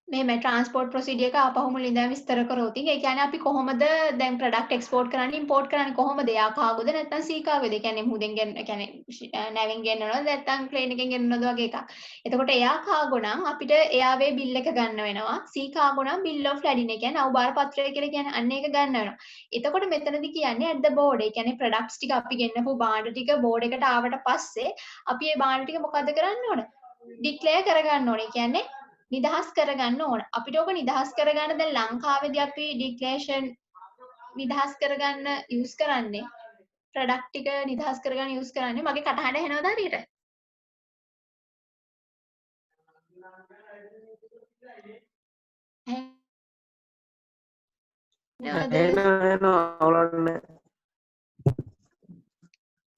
මේ ට්‍රාන්ස්පෝර්ට් ප්‍රොසීජර් එක ආපහු මුලින් ඉඳන් විස්තර කරොත් ඒ කියන්නේ අපි කොහොමද දැන් ප්‍රොඩක්ට් එක්ස්පෝර්ට් කරන්නේ ඉම්පෝර්ට් කරන්නේ කොහොමද? එයා කාගෝද නැත්නම් සී කාගෝද? ඒ කියන්නේ මුහුදෙන් ගෙන කියන්නේ නැවෙන් ගෙන්නනවද නැත්නම් ප්ලේන් එකෙන් ගෙන්නනවද වගේ එකක්. එතකොට එයා කාගෝ නම් අපිට එයාවේ බිල් එක ගන්න වෙනවා. සී කාගෝ නම් බිල් ඔෆ් ලැඩින් ඒ කියන්නේ අවබාර පත්‍රය කියලා කියන්නේ අන්න ඒක ගන්න වෙනවා. එතකොට මෙතනදී කියන්නේ at the board ඒ කියන්නේ ප්‍රොඩක්ට්ස් ටික අපි ගෙන්නපු භාණ්ඩ ටික බෝඩ් එකට ආවට පස්සේ අපි මේ භාණ්ඩ ටික මොකද කරන්න ඕන? ඩික්ලෙයාර් කරගන්න ඕනේ. කියන්නේ නිදහස් කරගන්න ඕන. අපිට ඕක නිදහස් කරගන්න දැන් ලංකාවේදී අපි ඩික්ලරේෂන් නිදහස් කරගන්න යූස් කරන්නේ ප්‍රොඩක්ට් ටික නිදහස් කරගන්න යූස් කරන්නේ මගේ කටහඬ ඇහෙනවද හරියට?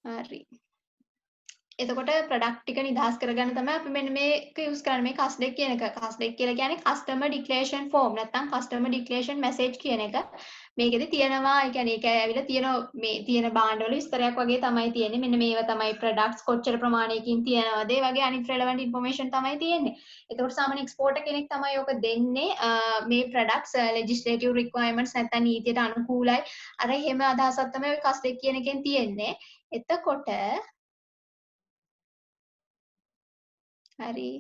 හරි. එතකොට ප්‍රොඩක්ට් ටික නිදහස් කරගන්න තමයි අපි මෙන්න මේක යූස් කරන්නේ මේ කස්ඩෙක් කියන එක. කස්ඩෙක් කියලා කියන්නේ කස්ටමර් ඩික්ලරේෂන් ෆෝම් නැත්නම් කස්ටමර් ඩික්ලරේෂන් මැසේජ් කියන එක. මේකෙදි තියෙනවා ඒ කියන්නේ ඒක ඇවිල්ලා තියෙන මේ තියෙන භාණ්ඩවල විස්තරයක් වගේ තමයි තියෙන්නේ. මෙන්න මේවා තමයි ප්‍රොඩක්ට්ස් කොච්චර ප්‍රමාණයකින් තියෙනවද? ඒ වගේ අනිත් රෙලෙවන්ට් ඉන්ෆර්මේෂන් තමයි තියෙන්නේ. එතකොට සාමාන්‍ය එක්ස්පෝර්ටර් කෙනෙක් තමයි ඔක දෙන්නේ මේ ප්‍රොඩක්ට්ස් ලෙජිස්ලේටිව් රික්වයර්මන්ට්ස් නැත්නම් නීතියට අනුකූලයි. අර එහෙම අදහසක් තමයි ඔය කස්ඩෙක් කියන එකෙන් තියෙන්නේ. එතකොට හරි.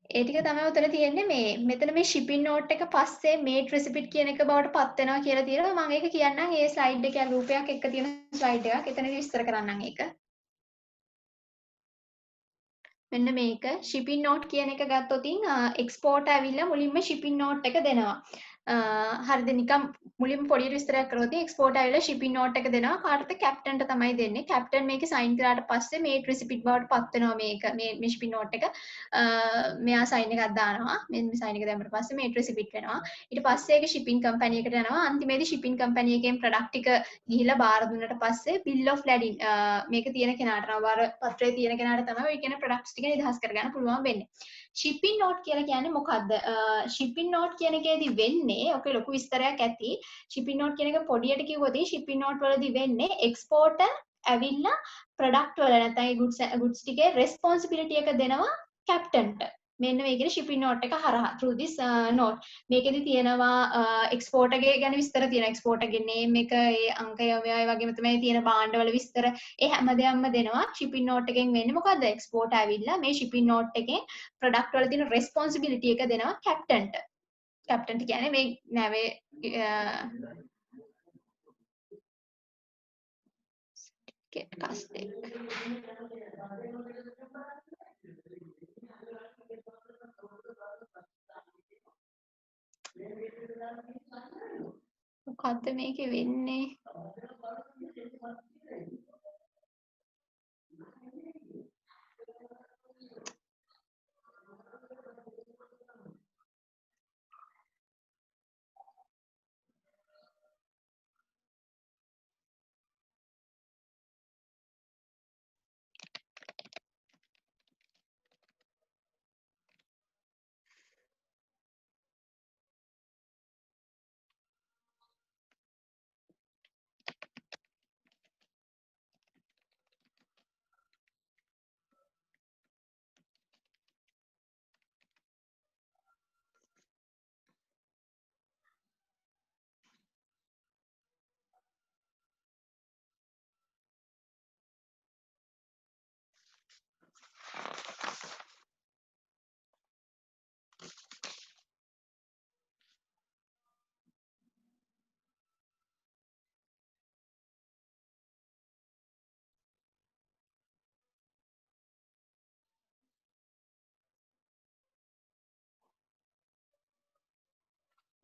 ඒ ටික තමයි උතන තියෙන්නේ මේ මෙතන මේ shipping note එක පස්සේ mate receipt කියන එක බවට පත් වෙනවා කියලා තියෙනවා මම ඒක කියන්නම් ඒ slide එකේ රූපයක් එක්ක තියෙන slide එකක් එතනදී විස්තර කරන්නම් ඒක මෙන්න මේක shipping note කියන එක ගත්තොතින් export ඇවිල්ලා මුලින්ම shipping note එක දෙනවා හරිද නිකම් මුලින්ම පොඩි විස්තරයක් කරොත් එක්ස්පෝර්ට් ඇවිල්ලා shipping note එක දෙනවා කාටද කැප්ටන්ට තමයි දෙන්නේ කැප්ටන් මේකේ සයින් කරාට පස්සේ මේ receipt බවට පත් වෙනවා මේක මේ shipping note එක මෙයා සයින් එකක් දානවා මේ සයින් එක දැම්මට පස්සේ මේ receipt වෙනවා ඊට පස්සේ ඒක shipping company එකට යනවා අන්තිමේදී shipping company එකෙන් product ටික ගිහිල්ලා බාර දුන්නට පස්සේ bill of lading මේක තියෙන කෙනාට නවාර පත්‍රයේ තියෙන කෙනාට තමයි ඔය කියන products ටික නිදහස් කරගන්න පුළුවන් වෙන්නේ shipping note කියලා කියන්නේ මොකද්ද shipping note කියන එකේදී වෙන්නේ ඔකේ ලොකු විස්තරයක් ඇති shipping note කියන එක පොඩියට කිව්වොත් shipping note වලදී වෙන්නේ exporter ඇවිල්ලා product වල නැත්නම් goods ටිකේ responsibility එක දෙනවා captainට මෙන්න මේකේ shipping note එක හරහා through this note මේකෙදි තියෙනවා exporter ගේ ගැන විස්තර තියෙනවා exporter ගේ name එක ඒ අංකය ඔය වගේම තමයි තියෙන භාණ්ඩවල විස්තර ඒ හැමදේම දෙනවා shipping note එකෙන් වෙන්නේ මොකද්ද export ඇවිල්ලා මේ shipping note එකෙන් product වල තියෙන responsibility එක දෙනවා captainට කැප්ටන්ට කියන්නේ මේ නැවේ කස්ටෙක් මොකද්ද මේකේ වෙන්නේ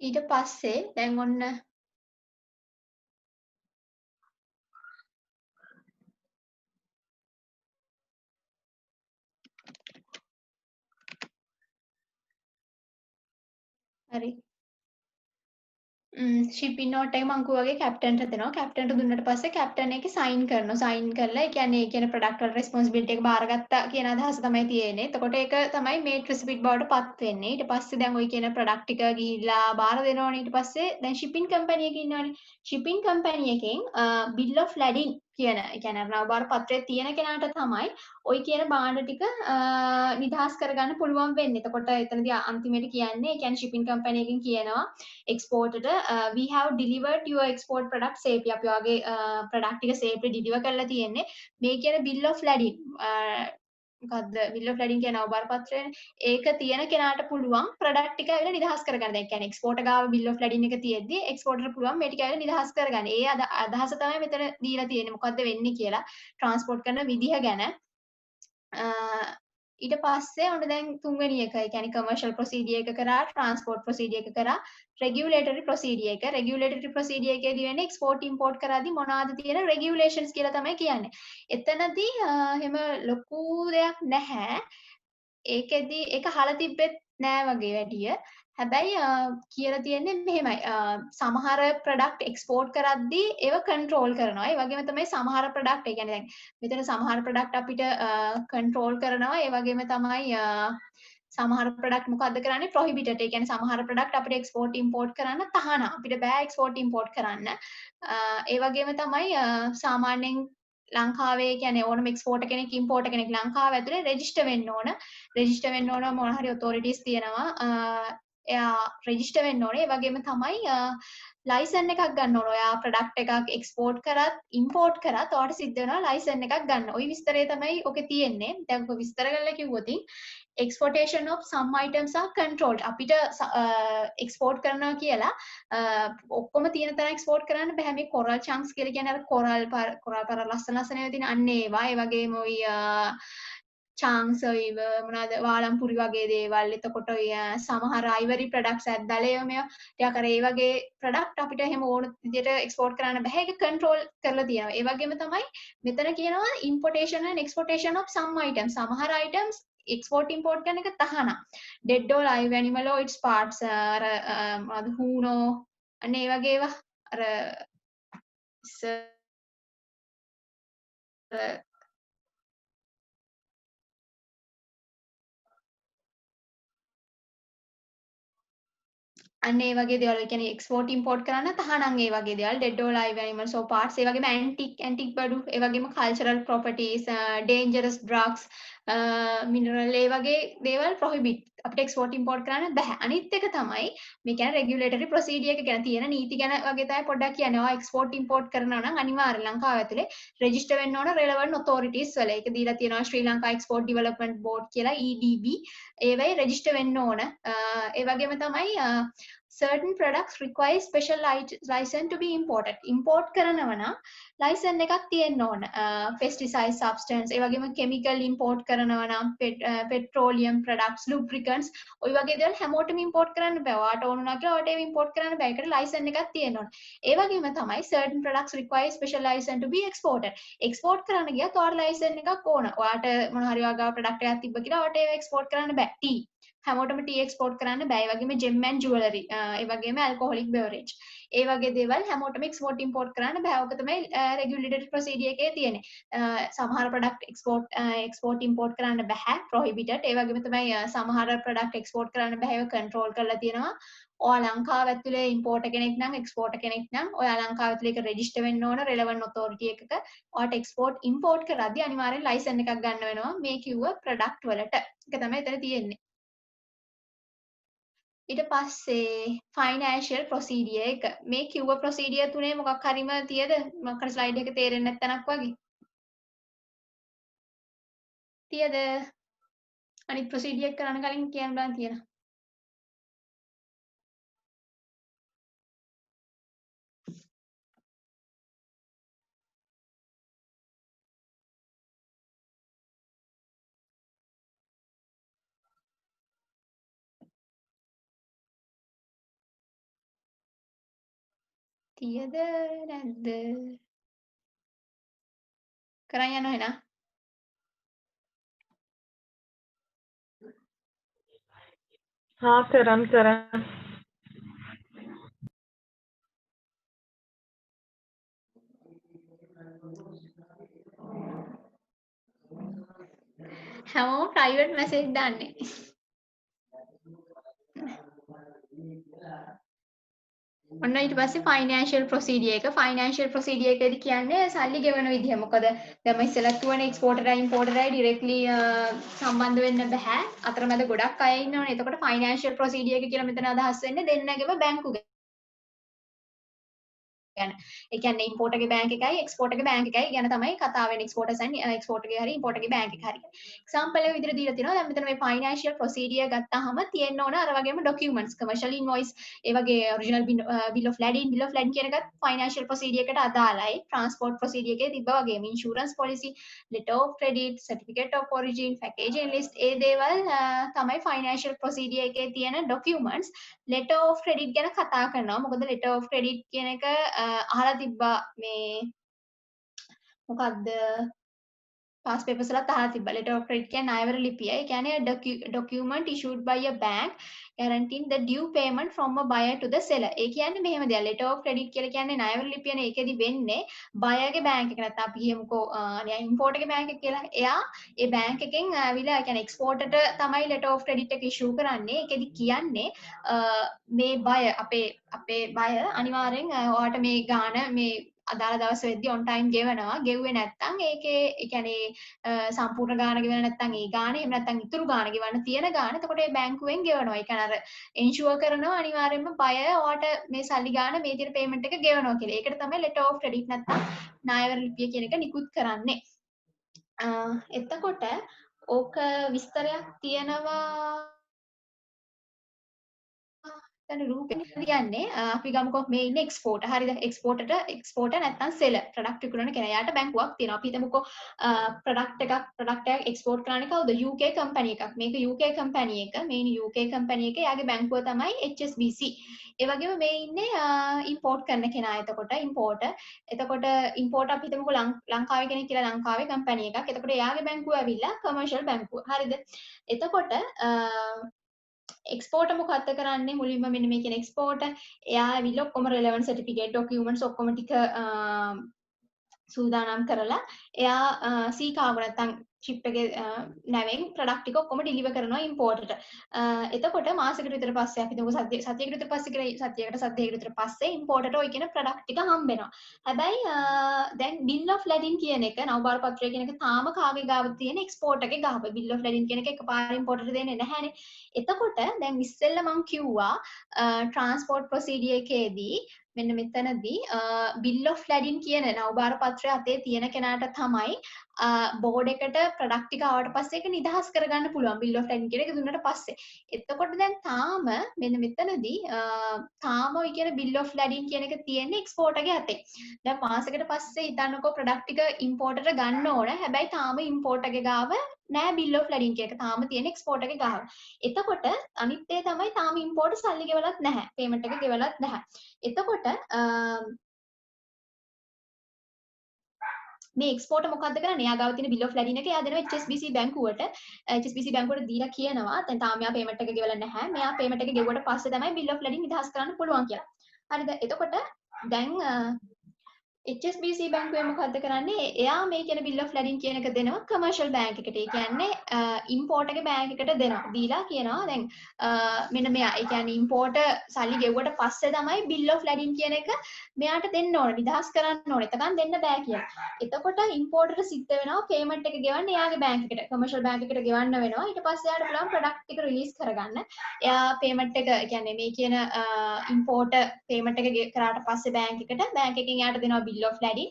ඊට පස්සේ දැන් ඔන්න හරි. ශිපින් නෝට් එක මං කිව්වා වගේ කැප්ටන්ට දෙනවා. කැප්ටන්ට දුන්නට පස්සේ කැප්ටන් ඒකේ සයින් කරනවා. සයින් කරලා ඒ කියන්නේ ප්‍රොඩක්ට් වල රෙස්පොන්සිබිලිටි එක බාරගත්තා කියන අදහස තමයි තියෙන්නේ. එතකොට ඒක තමයි මේට් රිසිපිට් බවට පත් වෙන්නේ. ඊට පස්සේ දැන් ওই කියන ප්‍රොඩක්ට් ටික ගිහිල්ලා බාර දෙනවනේ. ඊට පස්සේ දැන් ශිපින් කම්පැනි එකේ ඉන්නවනේ. ශිපින් කම්පැනි එකෙන් බිල් ඔෆ් ලැඩින් කියන ඒ කියන්නේ නවබාර පත්‍රය තියෙන කෙනාට තමයි ওই කියන භාණ්ඩ ටික නිදහස් කරගන්න පුළුවන් වෙන්නේ. එතකොට එතනදී අන්තිමේට කියන්නේ ඒ කියන්නේ ශිපින් කම්පැනි එකෙන් කියනවා එක්ස්පෝර්ටට we have delivered your export product safely අපි ඔයාගේ ප්‍රොඩක්ට් ටික safely deliver කරලා තියෙන්නේ මේ කියන bill of lading මොකද්ද bill of lading කියන අවබාර පත්‍රයනේ ඒක තියෙන කෙනාට පුළුවන් ප්‍රොඩක්ට් ටික ඇවිල්ලා නිදහස් කරගන්න. දැන් කියන්නේ එක්ස්පෝර්ටර් ගාව bill of lading එක තියෙද්දි එක්ස්පෝර්ටර් පුළුවන් මේ ටික ඇවිල්ලා නිදහස් කරගන්න. ඒ අදහස තමයි මෙතන දීලා තියෙන්නේ. මොකද්ද වෙන්නේ කියලා ට්‍රාන්ස්පෝර්ට් කරන විදිහ ගැන ඊට පස්සේ ඔන්න දැන් තුන්වෙනි එක ඒ කියන්නේ කමර්ෂල් ප්‍රොසීඩියර් එක කරා ට්‍රාන්ස්පෝර්ට් ප්‍රොසීඩියර් එක කරා රෙගියුලේටරි ප්‍රොසීඩියර් එක රෙගියුලේටරි ප්‍රොසීඩියර් එකේදී වෙන්නේ එක්ස්පෝර්ට් ඉම්පෝර්ට් කරද්දී මොනවද තියෙන රෙගියුලේෂන්ස් කියලා තමයි කියන්නේ. එතනදී එහෙම ලොකු දෙයක් නැහැ. ඒකෙදි ඒක අහලා තිබ්බෙත් නෑ වගේ වැඩිය. හැබැයි කියලා තියෙන්නේ මෙහෙමයි. සමහර ප්‍රොඩක්ට් එක්ස්පෝර්ට් කරද්දී ඒව කන්ට්‍රෝල් කරනවා. ඒ වගේම තමයි සමහර ප්‍රොඩක්ට් ඒ කියන්නේ දැන් මෙතන සමහර ප්‍රොඩක්ට් අපිට කන්ට්‍රෝල් කරනවා. ඒ වගේම තමයි සමහර ප්‍රොඩක්ට් මොකද්ද කරන්නේ ප්‍රොහිබිටඩ්. ඒ කියන්නේ සමහර ප්‍රොඩක්ට් අපිට එක්ස්පෝර්ට් ඉම්පෝර්ට් කරන්න තහනම්. අපිට බෑ එක්ස්පෝර්ට් ඉම්පෝර්ට් කරන්න. ඒ වගේම තමයි සාමාන්‍යයෙන් ලංකාවේ කියන්නේ ඕනම එක්ස්පෝර්ටර් කෙනෙක් ඉම්පෝර්ටර් කෙනෙක් ලංකාව ඇතුලේ රෙජිස්ටර් වෙන්න ඕන. රෙජිස්ටර් වෙන්න ඕන මොන හරි ඔතොරිටිස් තියෙනවා. එයා රෙජිස්ටර් වෙන්න ඕනේ. ඒ වගේම තමයි ලයිසන් එකක් ගන්න ඕන. ඔයා ප්‍රොඩක්ට් එකක් එක්ස්පෝර්ට් කරත් ඉම්පෝර්ට් කරත් ඔයාට සිද්ධ වෙනවා ලයිසන් එකක් ගන්න. ওই විස්තරය තමයි ඔකේ තියෙන්නේ. දැන් ඔක විස්තර කරලා කිව්වොත් exportation of some items are controlled. අපිට එක්ස්පෝර්ට් කරනවා කියලා ඔක්කොම තියෙන තරම් එක්ස්පෝර්ට් කරන්න බෑ. මේ කොරල් චන්ක්ස් කියලා කියන්නේ අර කොරල් පර ලස්සන ලස්සන ඒවා තියෙන අන්න ඒවා. ඒ වගේම ওই චාන්ස් ඔය මොනවාද වාලම්පුරි වගේ දේවල්. එතකොට ඔය සමහර අයිවරි ප්‍රොඩක්ට්ස් ඇද්දලා ඒවා මේවා ටිකක් අර ඒ වගේ ප්‍රොඩක්ට් අපිට එහෙම ඕන විදිහට එක්ස්පෝර්ට් කරන්න බෑ. ඒක කන්ට්‍රෝල් කරලා තියෙනවා. ඒ වගේම තමයි මෙතන කියනවා importation and exportation of some items. සමහර items එක්ස්පෝර්ට් ඉම්පෝර්ට් කරන එක තහනම්. Dead or live animaloids parts අර මොනවද හූනෝ අන්න ඒ වගේ ඒවා අර අන්න ඒ වගේ දේවල්. ඒ කියන්නේ එක්ස්පෝර්ට් ඉම්පෝර්ට් කරන්න තහනම් ඒ වගේ දේවල්. Dead or live animals or parts ඒ වගේම ඇන්ටික් බඩු ඒ වගේම කල්චරල් ප්‍රොපර්ටීස් ඩේන්ජරස් ඩ්‍රග්ස් මිනරල් ඒ වගේ දේවල් ප්‍රොහිබිට් අපිට එක්ස්පෝර්ට් ඉම්පෝර්ට් කරන්න බෑ. අනිත් එක තමයි මේ කියන්නේ රෙගියුලේටරි ප්‍රොසීඩියර් එක ගැන තියෙන නීති ගැන වගේ තමයි පොඩ්ඩක් කියන්නේ. ඔයා එක්ස්පෝර්ට් ඉම්පෝර්ට් කරනවා නම් අනිවාර්යෙන් ලංකාව ඇතුලේ රෙජිස්ටර් වෙන්න ඕන රෙලෙවන්ට් ඔතොරිටිස් වල. ඒක දීලා තියෙනවා ශ්‍රී ලංකා එක්ස්පෝර්ට් ඩෙවලොප්මන්ට් බෝඩ් කියලා EDB. ඒවයි රෙජිස්ටර් වෙන්න ඕන. ඒ වගේම තමයි certain products require special license to be imported. import කරනවා නම් license එකක් තියෙන්න ඕන. pesticide substance ඒ වගේම chemical import කරනවා නම් petroleum products lubricants ඔය වගේ දේවල් හැමෝටම import කරන්න බෑ. ඔයාට ඕන වුණා කියලා ඔයාට ඒව import කරන්න බෑ. ඒකට license එකක් තියෙන්න ඕන. ඒ වගේම තමයි certain products require special license to be exported. export කරන්න ගියත් ඔයාට license එකක් ඕන. ඔයාට මොන හරි වගේ product එකක් තිබ්බ කියලා ඔයාට ඒව export කරන්න බෑ. tea හැමෝටම ටී එක්ස්පෝර්ට් කරන්න බෑ. ඒ වගේම ජෙම් ඇන්ඩ් ජුවලරි ඒ වගේම ඇල්කොහොලික් බෙවරේජ් ඒ වගේ දේවල් හැමෝටම එක්ස්පෝර්ට් ඉම්පෝර්ට් කරන්න බෑ. ඔක තමයි රෙගියුලේටඩ් ප්‍රොසීඩියර් එකේ තියෙන්නේ. සමහර ප්‍රොඩක්ට් එක්ස්පෝර්ට් ඉම්පෝර්ට් කරන්න බෑ ප්‍රොහිබිටඩ්. ඒ වගේම තමයි සමහර ප්‍රොඩක්ට් එක්ස්පෝර්ට් කරන්න බෑ. ඒව කන්ට්‍රෝල් කරලා තියෙනවා. ඔයා ලංකාව ඇතුලේ ඉම්පෝර්ටර් කෙනෙක් නම් එක්ස්පෝර්ටර් කෙනෙක් නම් ඔයා ලංකාව ඇතුලේ ඒක රෙජිස්ටර් වෙන්න ඕන රෙලෙවන්ට් ඔතොරිටි එකක. ඔයාට එක්ස්පෝර්ට් ඉම්පෝර්ට් කරද්දී අනිවාර්යෙන් ලයිසන් එකක් ගන්න වෙනවා මේ කිව්ව ප්‍රොඩක්ට් වලට. ඒක තමයි එතන තියෙන්නේ. ඊට පස්සේ ෆයිනෑන්ෂියල් ප්‍රොසීඩියර් එක. මේ කිව්ව ප්‍රොසීඩියර් තුනේ මොකක් හරිම තියද? මොකක් හරි ස්ලයිඩ් එක තේරෙන්නේ නැත්නම්ක් වගේ. තියද? අනිත් ප්‍රොසීඩියර් කරන්න කලින් කියන්න බලන්න තියෙනවා. තියද නැද්ද කරන් යනවා එනා हाँ करण करण හැමෝම ප්‍රයිවට් මැසේජ් දාන්නේ ඔන්න ඊට පස්සේ ෆයිනෑන්ෂල් ප්‍රොසීඩියර් එක ෆයිනෑන්ෂල් ප්‍රොසීඩියර් එකේදී කියන්නේ සල්ලි ගෙවන විදිහ. මොකද දැන් ඉස්සෙල්ලා කියවනේ එක්ස්පෝර්ටර්යි ඉම්පෝර්ටර්යි ඩිරෙක්ට්ලි සම්බන්ධ වෙන්න බෑ. අතරමැද ගොඩක් අය ඉන්නවනේ. එතකොට ෆයිනෑන්ෂල් ප්‍රොසීඩියර් එක කියලා මෙතන අදහස් වෙන්නේ දෙන්නගේම බැංකු ගැන. ඒ කියන්නේ ඉම්පෝර්ටර් ගේ බැංක් එකයි එක්ස්පෝර්ටර් ගේ බැංක් එකයි ගැන තමයි කතාව වෙන්නේ. එක්ස්පෝර්ටර්ස් and එක්ස්පෝර්ටර් ගේ හරි ඉම්පෝර්ටර් ගේ බැංක් එක හරි. එක්සැම්පල් එක විදිහට දීලා තියෙනවා. දැන් මෙතන මේ ෆයිනෑන්ෂියල් ප්‍රොසීඩියර් ගත්තාම තියෙන්න ඕන අර වගේම ඩොකියුමන්ට්ස්, කමර්ෂල් ඉන්වොයිස්, ඒ වගේ original bill of lading, bill of lading කියන එකත් ෆයිනෑන්ෂියල් ප්‍රොසීඩියර් එකට අදාළයි. ට්‍රාන්ස්පෝර්ට් ප්‍රොසීඩියර් එකේ තිබ්බා වගේම insurance police, letter of credit, certificate of origin, packaging list ඒ දේවල් තමයි ෆයිනෑන්ෂියල් ප්‍රොසීඩියර් එකේ තියෙන ඩොකියුමන්ට්ස්. letter of credit ගැන කතා කරනවා. මොකද letter of credit කියන එක අහලා තිබ්බා මේ මොකක්ද past papers වලත් අහලා තිබ්බා. letter of credit කියන්නේ ණයවර ලිපිය. ඒ කියන්නේ document issued by a bank guaranteeing the due payment from a buyer to the seller. ඒ කියන්නේ මෙහෙම දෙයක්. letter of credit කියලා කියන්නේ ණයවර ලිපියනේ. ඒකෙදි වෙන්නේ buyer ගේ bank එක නැත්නම් අපි කියමුකෝ import ගේ bank එක කියලා. එයා ඒ bank එකෙන් ආවිලා ඒ කියන්නේ exporter ට තමයි letter of credit එක issue කරන්නේ. ඒකෙදි කියන්නේ මේ buyer අපේ buyer අනිවාර්යෙන් ඔයාට මේ ගාණ මේ අදාළ දවස් වෙද්දී on time ගෙවනවා. ගෙව්වේ නැත්නම් ඒකේ ඒ කියන්නේ සම්පූර්ණ ගාණ ගෙවලා නැත්නම් ඒ ගාණ එහෙම නැත්නම් ඉතුරු ගාණ ගෙවන්න තියෙන ගාණ එතකොට ඒ බැංකුවෙන් ගෙවනවා. ඒ කියන්නේ අර ඉන්ෂුවර් කරනවා අනිවාර්යයෙන්ම බයර් ඔයාට මේ සල්ලි ගාණ මේ විදිහට පේමන්ට් එක ගෙවනවා කියලා. ඒකට තමයි letter of credit නැත්නම් ණයවර ලිපිය කියන එක නිකුත් කරන්නේ. එතකොට ඕක විස්තරයක් තියෙනවා දැන් රූපේ කියන්නේ අපි ගමුකෝ මේ ඉන්නේ එක්ස්පෝර්ටර් හරිද එක්ස්පෝර්ටර් නැත්නම් සෙලර් ප්‍රොඩක්ට් විකුණන කෙනා. යාට බැංකුවක් තියෙනවා. අපි හිතමුකෝ ප්‍රොඩක්ට් එකක් එක්ස්පෝර්ට් කරන්නේ කවුද? UK කම්පැනි එකක්. මේක UK කම්පැනි එක. මේ UK කම්පැනි එක යාගේ බැංකුව තමයි HSBC. ඒ වගේම මේ ඉන්නේ ඉම්පෝර්ට් කරන කෙනා. එතකොට ඉම්පෝර්ටර්. එතකොට ඉම්පෝර්ට් අපි හිතමුකෝ ලංකාවේ කෙනෙක් කියලා ලංකාවේ කම්පැනි එකක්. එතකොට යාගේ බැංකුව ඇවිල්ලා කමර්ෂල් බැංකුව. හරිද? එතකොට එක්ස්පෝර්ටර් මොකක්ද කරන්නේ මුලින්ම මෙන්න මේ කියන එක්ස්පෝර්ටර් එයා ඇවිල්ලා ඔක්කොම relevant certificate documents ඔක්කොම ටික සූදානම් කරලා එයා සීකාව නැත්තම් ෂිප් එකේ නැවෙන් ප්‍රොඩක්ට් ටික ඔක්කොම ඩිලිවර් කරනවා ඉම්පෝර්ටර්ට. එතකොට මාසෙකට විතර පස්සේ අපි හිතමු සතියකට විතර පස්සේ කියලා සතියකට විතර පස්සේ ඉම්පෝර්ටර්ට ඔය කියන ප්‍රොඩක්ට් ටික හම්බ වෙනවා. හැබැයි දැන් bill of lading කියන එක නවබාර පත්‍රය කියන එක තාම කාගේ ගාව තියෙන එක්ස්පෝර්ටර් එකේ ගාව. bill of lading කියන එක එකපාරින් ඉම්පෝර්ටර්ට දෙන්නේ නැහැනේ. එතකොට දැන් ඉස්සෙල්ලා මම කිව්වා ට්‍රාන්ස්පෝර්ට් ප්‍රොසීඩියර් එකේදී මෙන්න මෙතනදී bill of lading කියන නවබාර පත්‍රය අතේ තියෙන කෙනාට තමයි බෝඩ් එකට ප්‍රොඩක්ට් ටික ආවට පස්සේ ඒක නිදහස් කරගන්න පුළුවන් bill of lading කියන එක දුන්නට පස්සේ. එතකොට දැන් තාම මෙන්න මෙතනදී තාම ඔය කියන bill of lading කියන එක තියෙන්නේ එක්ස්පෝර්ටර්ගේ අතේ. දැන් මාසෙකට පස්සේ හිතන්නකෝ ප්‍රොඩක්ට් ටික ඉම්පෝර්ටර්ට ගන්න ඕන. හැබැයි තාම ඉම්පෝර්ටර්ගේ ගාව නෑ bill of lading කියන එක. තාම තියෙන එක්ස්පෝර්ටර්ගේ ගාව. එතකොට අනිත් ඒ තමයි තාම ඉම්පෝර්ටර් සල්ලි ගෙවලත් නැහැ. පේමන්ට් එක ගෙවලත් නැහැ. එතකොට මේ එක්ස්පෝර්ටර් මොකද්ද කරන්නේ? එයා ගාව තියෙන bill of lading එක එයා දෙනවා HSBC බැංකුවට. HSBC බැංකුවට දීලා කියනවා දැන් තාම මෙයා පේමන්ට් එක ගෙවලා නැහැ. මෙයා පේමන්ට් එක ගෙවුවට පස්සේ තමයි bill of lading නිදහස් කරන්න පුළුවන් කියලා. හරිද? එතකොට දැන් HSBC බැංකුවේ මොකද්ද කරන්නේ? එයා මේ කියන bill of lading කියන එක දෙනවා commercial bank එකට. ඒ කියන්නේ import එකේ bank එකට දෙනවා. දීලා කියනවා දැන් මෙන්න මෙයා. ඒ කියන්නේ importer සල්ලි ගෙවුවට පස්සේ තමයි bill of lading කියන එක මෙයාට දෙන්න ඕනේ. නිදහස් කරන්න ඕනේ. එතකන් දෙන්න බෑ කියලා. එතකොට importer සිද්ධ වෙනවා payment එක ගෙවන්න එයාගේ bank එකට. commercial bank එකට ගෙවන්න වෙනවා. ඊට පස්සේ එයාට පුළුවන් product එක release කරගන්න. එයා payment එක ඒ කියන්නේ මේ කියන importer payment එක කරාට පස්සේ bank එකට bank එකෙන් එයාට දෙනවා bill of lading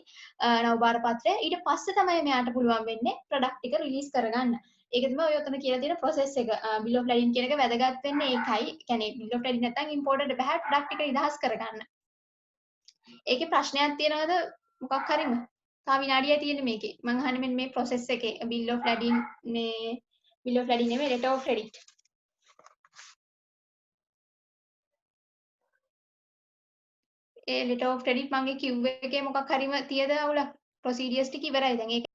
නවබාර පත්‍රය. ඊට පස්සේ තමයි මෙයාට පුළුවන් වෙන්නේ product එක release කරගන්න. ඒක තමයි ඔය ඔතන කියලා තියෙන process එක. bill of lading කියන එක වැදගත් වෙන්නේ ඒකයි. ඒ කියන්නේ bill of lading නැත්නම් importer බෑ product එක නිදහස් කරගන්න. ඒකේ ප්‍රශ්නයක් තියනවද මොකක් හරිම? තා විනාඩියයි තියෙන්නේ මේකේ. මම අහන්නේ මෙන්න මේ process එකේ bill of lading මේ bill of lading නෙමෙයි letter of credit. A letter of credit මගේ කිව්ව එකේ මොකක් හරිම තියද අවුලක් procedures ටික ඉවරයි දැන් ඒක